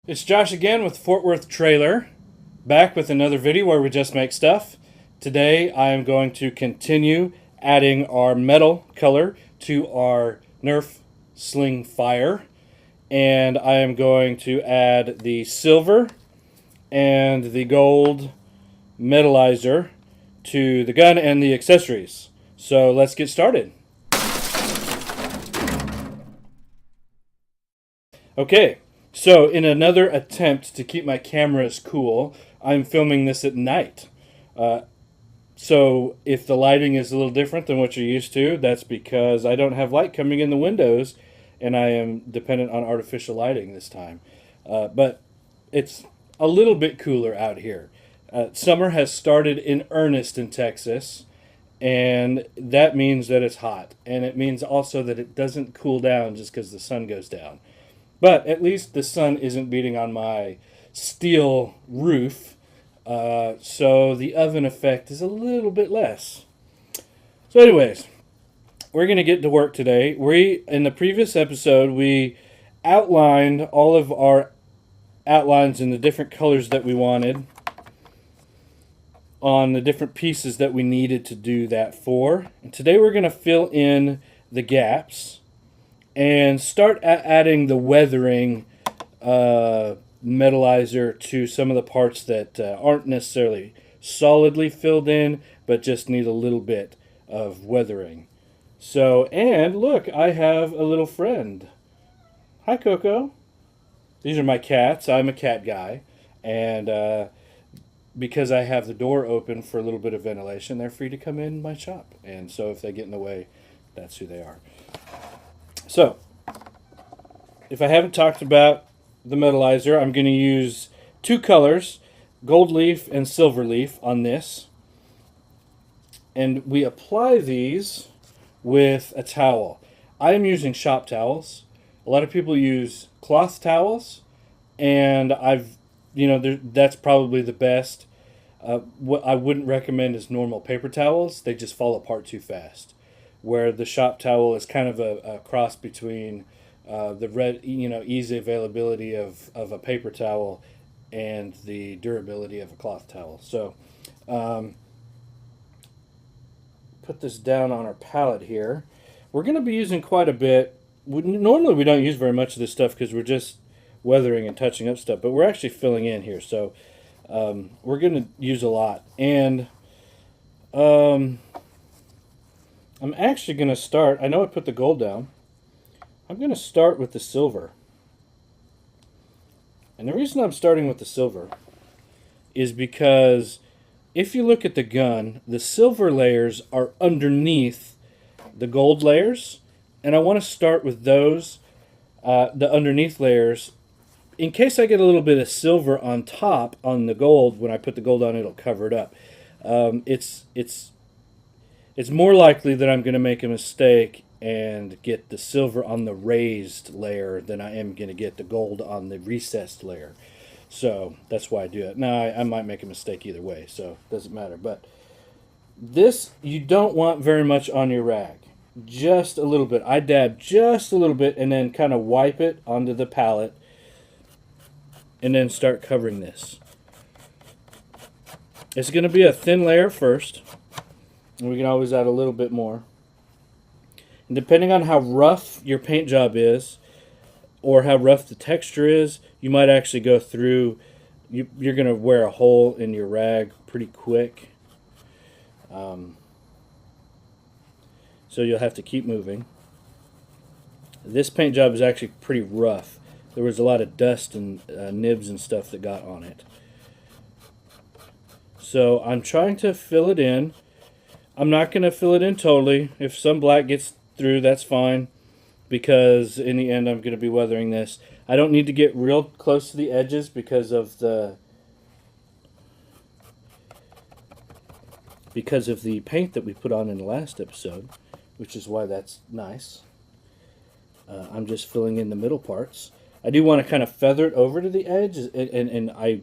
It's Josh again with Fort Worth Trailer, back with another video where we just make stuff. Today I am going to continue adding our metal color to our Nerf Slingfire, and I am going to add the silver and the gold metalizer to the gun and the accessories. So let's get started. Okay. So, in another attempt to keep my cameras cool, I'm filming this at night. So, if the lighting is a little different than what you're used to, that's because I don't have light coming in the windows, and I am dependent on artificial lighting this time. But it's a little bit cooler out here. Summer has started in earnest in Texas, and that means that it's hot. And it means also that it doesn't cool down just because the sun goes down. But at least the sun isn't beating on my steel roof, so the oven effect is a little bit less. So anyways, we're going to get to work today. In the previous episode, we outlined all of our outlines in the different colors that we wanted on the different pieces that we needed to do that for. And today we're going to fill in the gaps and start adding the weathering metalizer to some of the parts that aren't necessarily solidly filled in, but just need a little bit of weathering. So, and look, I have a little friend. Hi, Coco. These are my cats. I'm a cat guy. And because I have the door open for a little bit of ventilation, they're free to come in my shop. And so if they get in the way, that's who they are. So, if I haven't talked about the metalizer, I'm going to use two colors, gold leaf and silver leaf on this. And we apply these with a towel. I am using shop towels. A lot of people use cloth towels, and that's probably the best. What I wouldn't recommend is normal paper towels. They just fall apart too fast. Where the shop towel is kind of a cross between the easy availability of a paper towel and the durability of a cloth towel. So put this down on our palette here. We're going to be using quite a bit. Normally we don't use very much of this stuff because we're just weathering and touching up stuff, but we're actually filling in here. So we're going to use a lot. And I'm actually going to start, I know I put the gold down, I'm going to start with the silver. And the reason I'm starting with the silver is because if you look at the gun, the silver layers are underneath the gold layers, and I want to start with those, the underneath layers. In case I get a little bit of silver on top on the gold, when I put the gold on, it'll cover it up. It's more likely that I'm going to make a mistake and get the silver on the raised layer than I am going to get the gold on the recessed layer. So that's why I do it. Now, I might make a mistake either way, so it doesn't matter. But this, you don't want very much on your rag. Just a little bit. I dab just a little bit and then kind of wipe it onto the palette and then start covering this. It's going to be a thin layer first. And we can always add a little bit more. And depending on how rough your paint job is, or how rough the texture is, you might actually go through, you're going to wear a hole in your rag pretty quick. So you'll have to keep moving. This paint job is actually pretty rough. There was a lot of dust and nibs and stuff that got on it. So I'm trying to fill it in. I'm not going to fill it in totally. If some black gets through, that's fine, because in the end I'm going to be weathering this. I don't need to get real close to the edges because of the paint that we put on in the last episode, which is why that's nice. I'm just filling in the middle parts. I do want to kind of feather it over to the edge, and I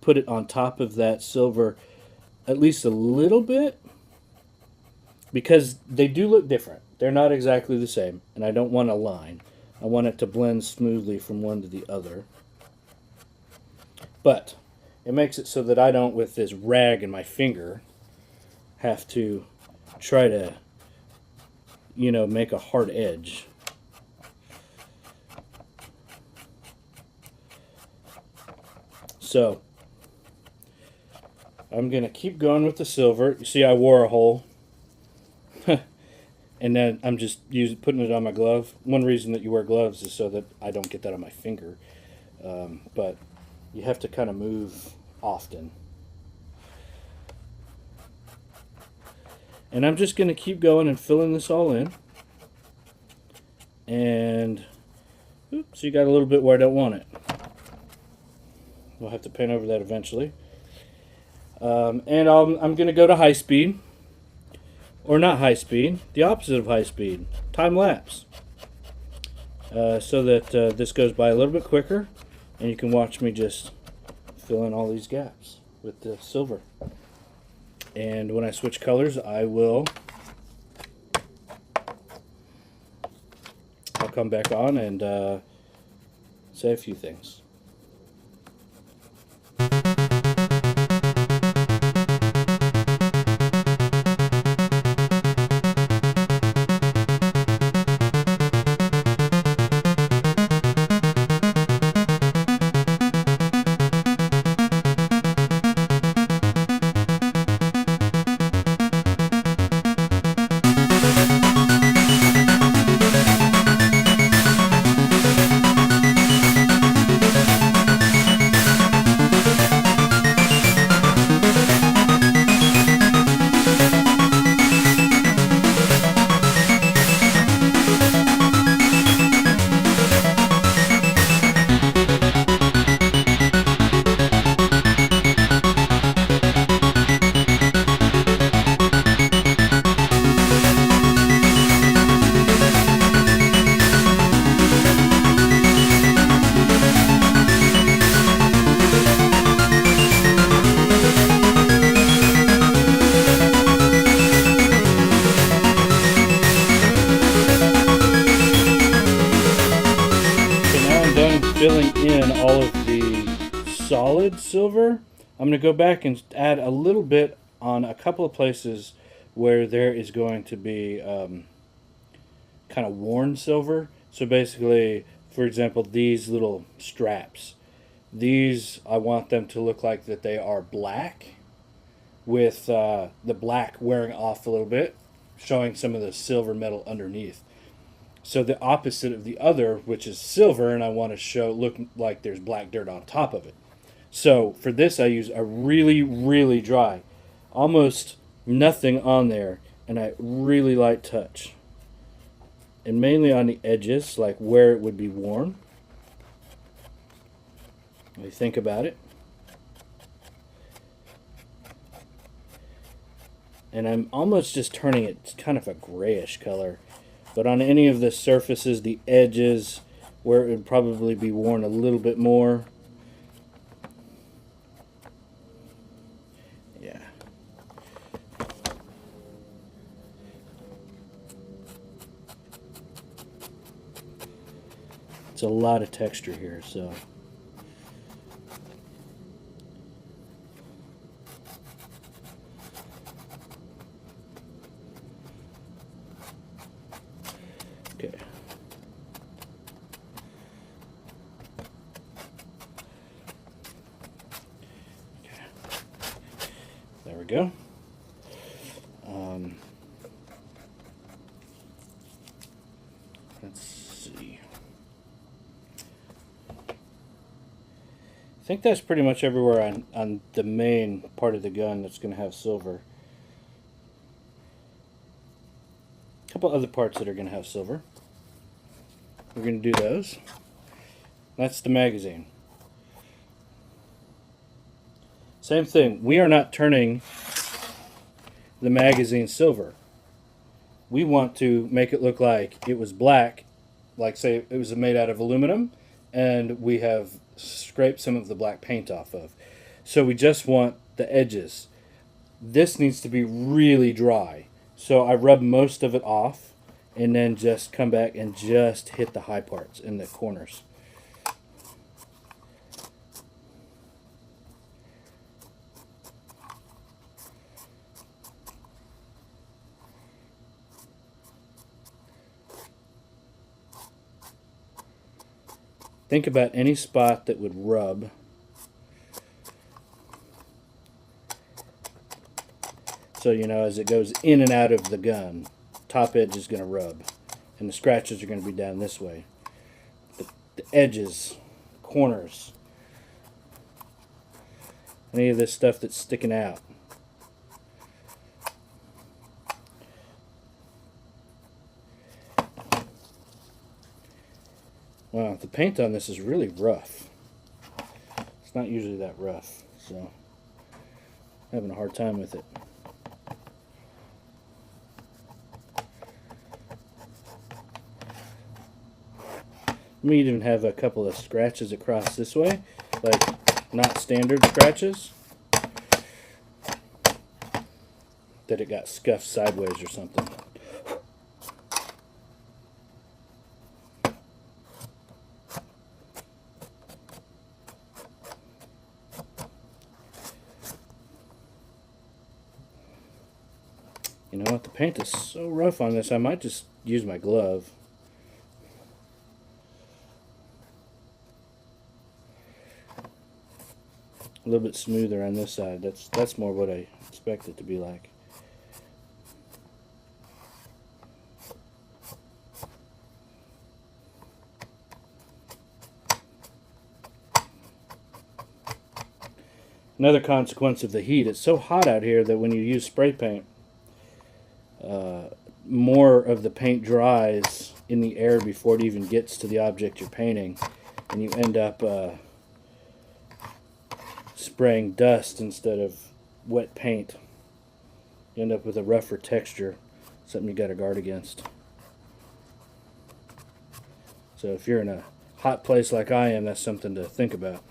put it on top of that silver at least a little bit, because they do look different. They're not exactly the same, and I don't want a line. I want it to blend smoothly from one to the other. But it makes it so that I don't, with this rag in my finger, have to try to, you know, make a hard edge. So I'm going to keep going with the silver. You see I wore a hole. And then I'm just putting it on my glove. One reason that you wear gloves is so that I don't get that on my finger. But you have to kind of move often. And I'm just going to keep going and filling this all in. And oops, you got a little bit where I don't want it. We'll have to paint over that eventually. And I'm going to go to high speed. Or not high speed, the opposite of high speed, time lapse. So that this goes by a little bit quicker, and you can watch me just fill in all these gaps with the silver. And when I switch colors, I'll come back on and say a few things. Filling in all of the solid silver, I'm going to go back and add a little bit on a couple of places where there is going to be kind of worn silver. So basically, for example, these little straps. These, I want them to look like that they are black, with the black wearing off a little bit, showing some of the silver metal underneath. So the opposite of the other, which is silver, and I want to look like there's black dirt on top of it. So for this, I use a really, really dry, almost nothing on there, and a really light touch. And mainly on the edges, like where it would be worn. When you think about it. And I'm almost just turning it kind of a grayish color. But on any of the surfaces, the edges, where it would probably be worn a little bit more. Yeah. It's a lot of texture here, so. Okay. There we go. Let's see. I think that's pretty much everywhere on the main part of the gun that's going to have silver. A couple other parts that are going to have silver. We're going to do those. That's the magazine. Same thing. We are not turning the magazine silver. We want to make it look like it was black, like say it was made out of aluminum, and we have scraped some of the black paint off of. So we just want the edges. This needs to be really dry. So I rub most of it off and then just come back and just hit the high parts in the corners. think about any spot that would rub. So, you know, as it goes in and out of the gun, top edge is going to rub. And the scratches are going to be down this way. The edges, corners, any of this stuff that's sticking out. Wow, the paint on this is really rough. It's not usually that rough, so I'm having a hard time with it. We even have a couple of scratches across this way, like not standard scratches, that it got scuffed sideways or something. You know what, the paint is so rough on this, I might just use my glove. A little bit smoother on this side. That's more what I expect it to be like. Another consequence of the heat, it's so hot out here that when you use spray paint, more of the paint dries in the air before it even gets to the object you're painting, and you end up spraying dust instead of wet paint. You end up with a rougher texture, something you got to guard against. So if you're in a hot place like I am, that's something to think about.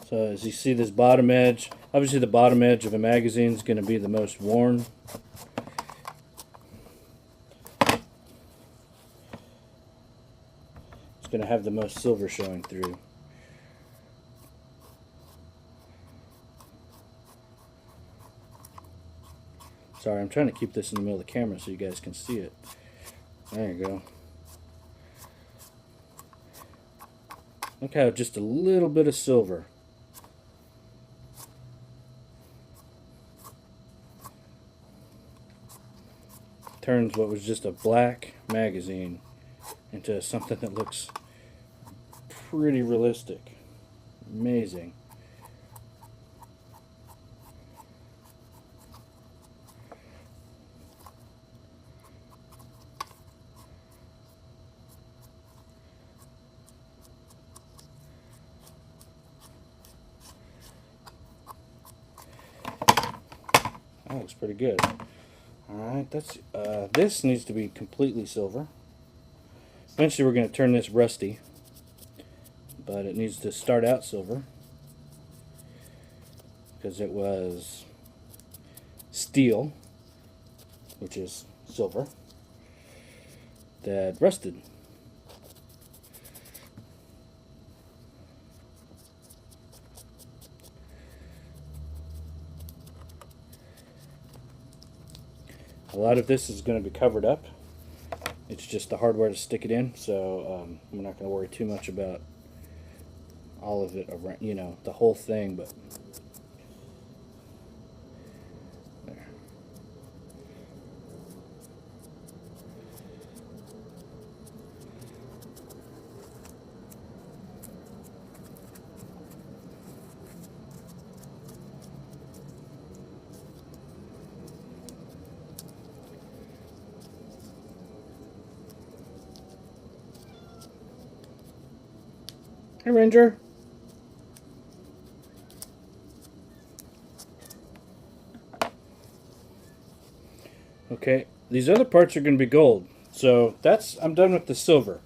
So as you see this bottom edge, obviously the bottom edge of a magazine is going to be the most worn. It's going to have the most silver showing through. Sorry, I'm trying to keep this in the middle of the camera so you guys can see it. There you go. Look how just a little bit of silver turns what was just a black magazine into something that looks pretty realistic. Amazing. That looks pretty good. Alright, that's this needs to be completely silver. Eventually we're going to turn this rusty, but it needs to start out silver because it was steel, which is silver, that rusted. A lot of this is going to be covered up. It's just the hardware to stick it in, so I'm not going to worry too much about all of it around, you know, the whole thing, but there. Hey, Ranger. Okay, these other parts are going to be gold. So I'm done with the silver.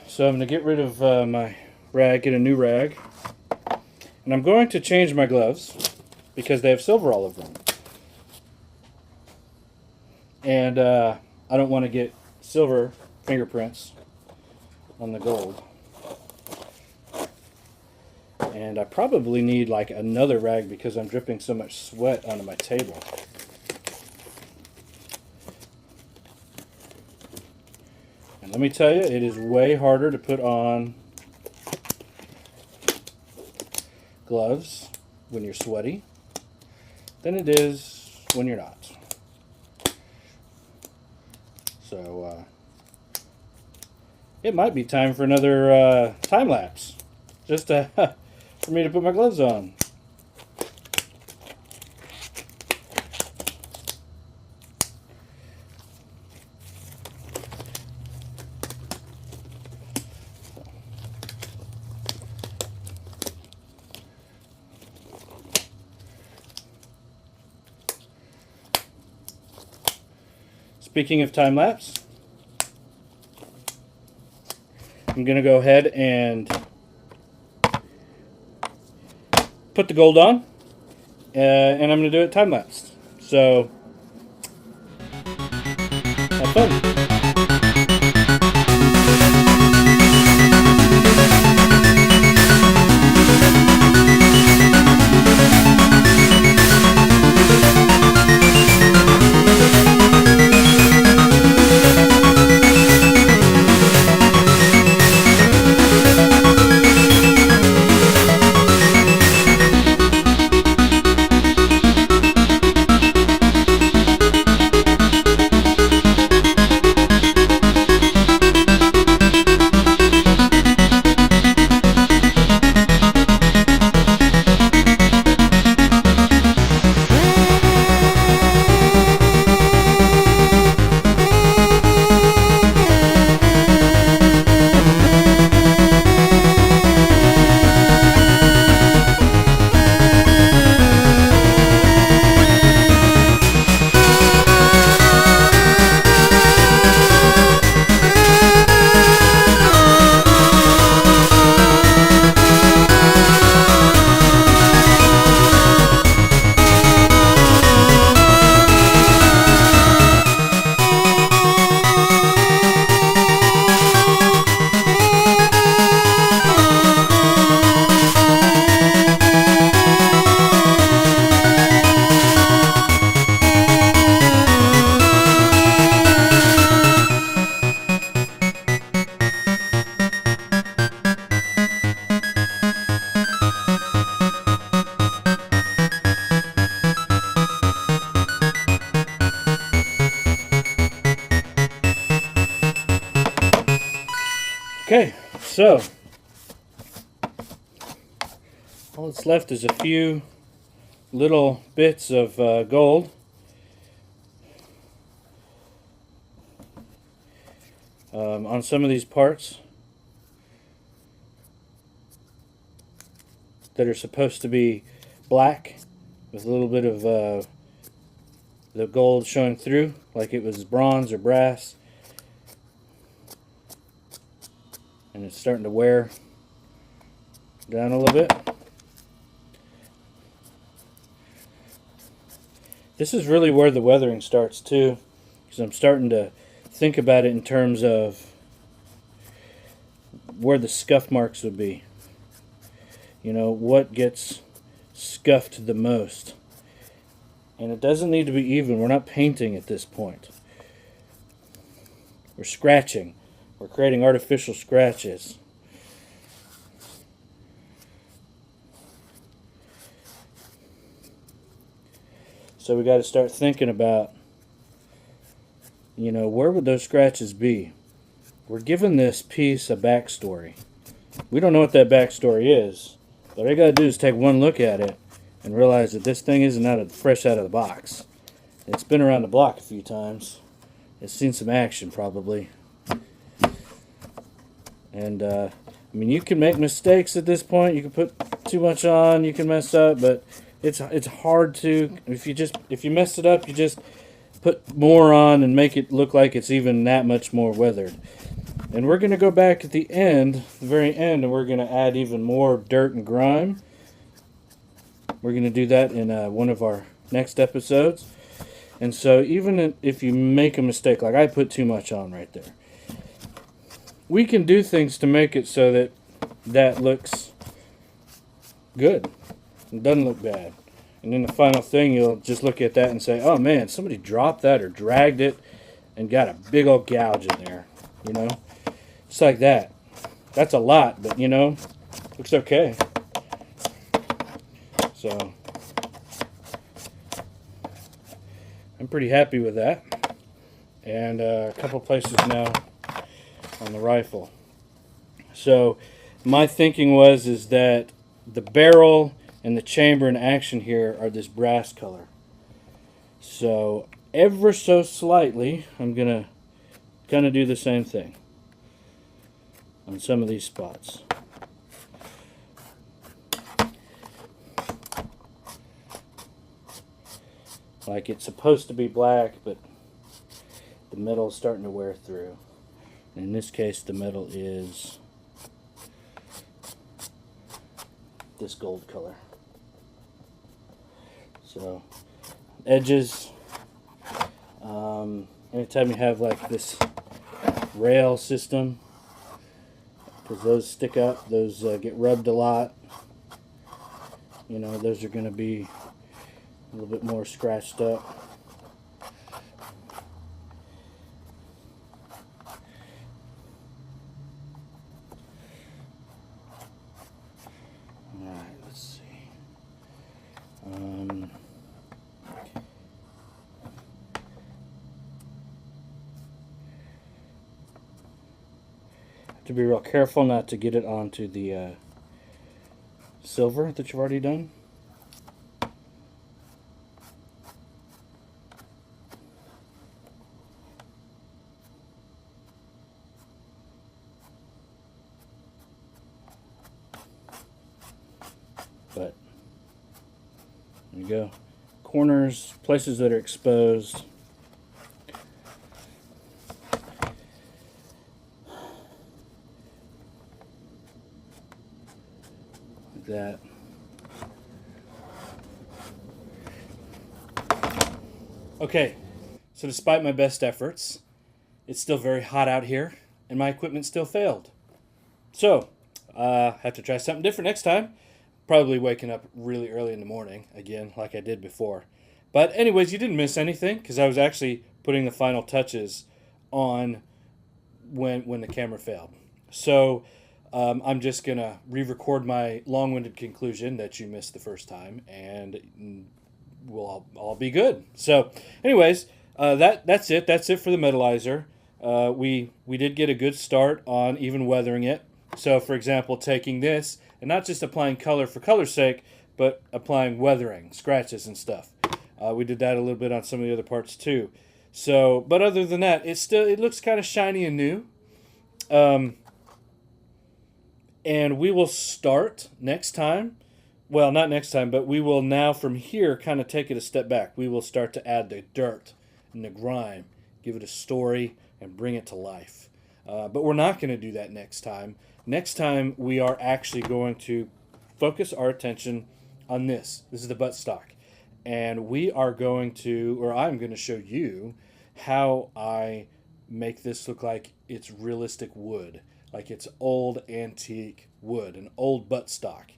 So I'm going to get rid of my rag, get a new rag. And I'm going to change my gloves because they have silver all over them. And I don't want to get silver fingerprints on the gold. And I probably need like another rag because I'm dripping so much sweat onto my table. And let me tell you, it is way harder to put on gloves when you're sweaty than it is when you're not. So it might be time for another time lapse, just for me to put my gloves on. Speaking of time lapse, I'm going to go ahead and put the gold on, and I'm going to do it time lapse. So, have fun. Okay, so all that's left is a few little bits of gold. On some of these parts that are supposed to be black with a little bit of the gold showing through like it was bronze or brass. And it's starting to wear down a little bit. This is really where the weathering starts too, because I'm starting to think about it in terms of where the scuff marks would be. You know, what gets scuffed the most. And it doesn't need to be even. We're not painting at this point. We're scratching. We're creating artificial scratches. So we got to start thinking about, you know, where would those scratches be? We're giving this piece a backstory. We don't know what that backstory is, but all I got to do is take one look at it and realize that this thing isn't fresh out of the box. It's been around the block a few times. It's seen some action probably. And I mean, you can make mistakes at this point. You can put too much on. You can mess up, but it's hard to. If you mess it up, you just put more on and make it look like it's even that much more weathered. And we're going to go back at the end, the very end, and we're going to add even more dirt and grime. We're going to do that in one of our next episodes. And so even if you make a mistake, like I put too much on right there, we can do things to make it so that that looks good. It doesn't look bad. And then the final thing, you'll just look at that and say, oh man, somebody dropped that or dragged it and got a big old gouge in there. you know. Just like that. That's a lot, but, you know, looks okay. So, I'm pretty happy with that. And a couple places now on the rifle. So, my thinking is that the barrel and the chamber and action here are this brass color. So, ever so slightly, I'm going to kind of do the same thing on some of these spots. Like it's supposed to be black, but the metal is starting to wear through. In this case, the metal is this gold color. So, edges, anytime you have like this rail system, because those stick up, those get rubbed a lot, you know, those are going to be a little bit more scratched up. Alright, let's see. Have to be real careful not to get it onto the silver that you've already done. But there you go. Corners, places that are exposed. Like that. Okay, so despite my best efforts, it's still very hot out here, and my equipment still failed. So, have to try something different next time. Probably waking up really early in the morning, again, like I did before. But anyways, you didn't miss anything, because I was actually putting the final touches on when the camera failed. So, I'm just going to re-record my long-winded conclusion that you missed the first time, and we'll all be good. So, anyways, that's it. That's it for the metalizer. We did get a good start on even weathering it. So, for example, taking this and not just applying color for color's sake, but applying weathering, scratches and stuff. We did that a little bit on some of the other parts too. So, but other than that, it looks kind of shiny and new. And we will start next time. Well, not next time, but we will now from here kind of take it a step back. We will start to add the dirt and the grime, give it a story, and bring it to life. But we're not going to do that next time. Next time, we are actually going to focus our attention on this. This is the buttstock. And we are going to, or I'm going to show you how I make this look like it's realistic wood. Like it's old antique wood, an old buttstock.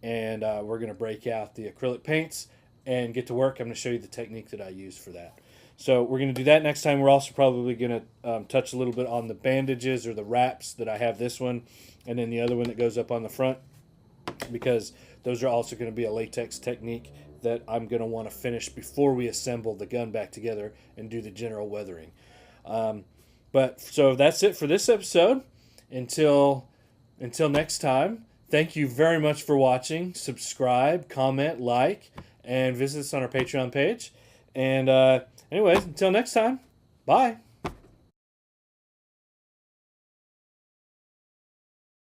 And we're going to break out the acrylic paints and get to work. I'm going to show you the technique that I use for that. So we're going to do that next time. We're also probably going to touch a little bit on the bandages or the wraps that I have this one, and then the other one that goes up on the front, because those are also going to be a latex technique that I'm going to want to finish before we assemble the gun back together and do the general weathering. But so that's it for this episode. Until next time, thank you very much for watching. Subscribe, comment, like, and visit us on our Patreon page. And anyways, until next time, bye.